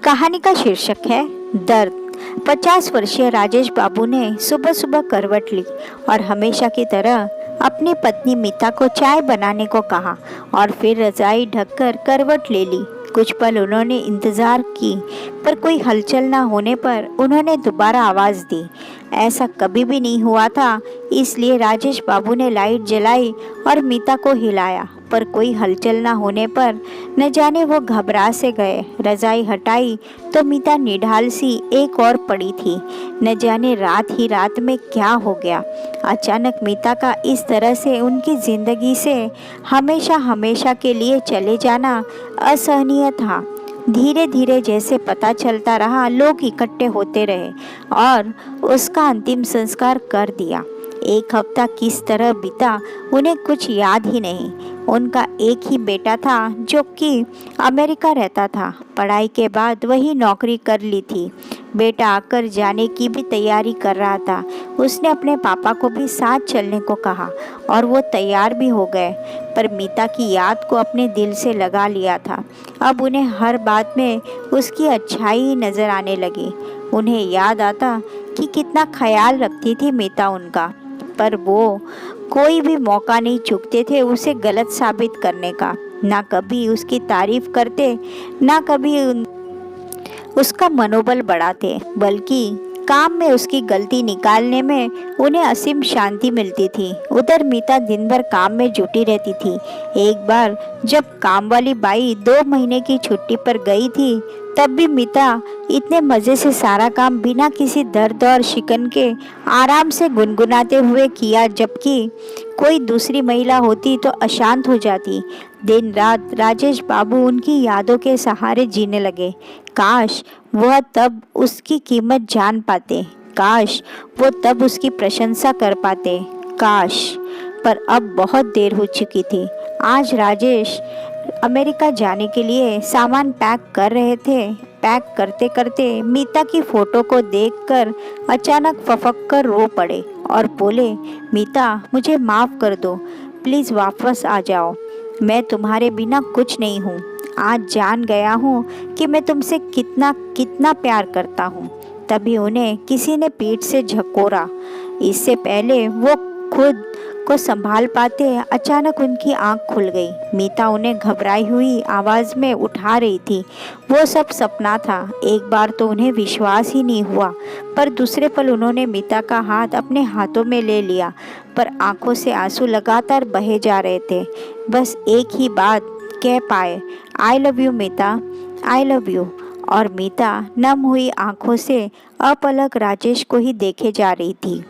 कहानी का शीर्षक है दर्द। 50 वर्षीय राजेश बाबू ने सुबह सुबह करवट ली और हमेशा की तरह अपनी पत्नी मीता को चाय बनाने को कहा और फिर रजाई ढककर करवट ले ली। कुछ पल उन्होंने इंतजार की, पर कोई हलचल न होने पर उन्होंने दोबारा आवाज दी। ऐसा कभी भी नहीं हुआ था, इसलिए राजेश बाबू ने लाइट जलाई और मीता को हिलाया, पर कोई हलचल न होने पर न जाने वो घबरा से गए। रजाई हटाई तो मीता निढाल सी एक और पड़ी थी। न जाने रात ही रात में क्या हो गया। अचानक मीता का इस तरह से उनकी जिंदगी से हमेशा हमेशा के लिए चले जाना असहनीय था। धीरे धीरे जैसे पता चलता रहा, लोग इकट्ठे होते रहे और उसका अंतिम संस्कार कर दिया। एक हफ्ता किस तरह बीता उन्हें कुछ याद ही नहीं। उनका एक ही बेटा था जो कि अमेरिका रहता था। पढ़ाई के बाद वही नौकरी कर ली थी। बेटा आकर जाने की भी तैयारी कर रहा था। उसने अपने पापा को भी साथ चलने को कहा और वो तैयार भी हो गए, पर मीता की याद को अपने दिल से लगा लिया था। अब उन्हें हर बात में उसकी अच्छाई ही नज़र आने लगी। उन्हें याद आता कि कितना ख्याल रखती थी मीता उनका, पर वो कोई भी मौका नहीं चूकते थे उसे गलत साबित करने का। ना कभी उसकी तारीफ करते, ना कभी उसका मनोबल बढ़ाते, बल्कि काम में उसकी गलती निकालने में उन्हें असीम शांति मिलती थी। उधर मीता दिन भर काम में जुटी रहती थी। एक बार जब काम वाली बाई 2 महीने की छुट्टी पर गई थी, तब भी मीता इतने मज़े से सारा काम बिना किसी दर्द और शिकन के आराम से गुनगुनाते हुए किया, जबकि कोई दूसरी महिला होती तो अशांत हो जाती। दिन रात राजेश बाबू उनकी यादों के सहारे जीने लगे। काश वह तब उसकी कीमत जान पाते, काश वो तब उसकी प्रशंसा कर पाते, काश। पर अब बहुत देर हो चुकी थी। आज राजेश अमेरिका जाने के लिए सामान पैक कर रहे थे। पैक करते करते मीता की फोटो को देखकर अचानक फफक कर रो पड़े और बोले, मीता, मुझे माफ़ कर दो, प्लीज़ वापस आ जाओ। मैं तुम्हारे बिना कुछ नहीं हूँ। आज जान गया हूँ कि मैं तुमसे कितना कितना प्यार करता हूँ। तभी उन्हें किसी ने पीठ से झकोरा। इससे पहले वो खुद को संभाल पाते, अचानक उनकी आंख खुल गई। मीता उन्हें घबराई हुई आवाज़ में उठा रही थी। वो सब सपना था। एक बार तो उन्हें विश्वास ही नहीं हुआ, पर दूसरे पल उन्होंने मीता का हाथ अपने हाथों में ले लिया, पर आंखों से आंसू लगातार बहे जा रहे थे। बस एक ही बात कह पाए, I love you Meeta, I love you. और मीता नम हुई आंखों से अपलक राजेश को ही देखे जा रही थी।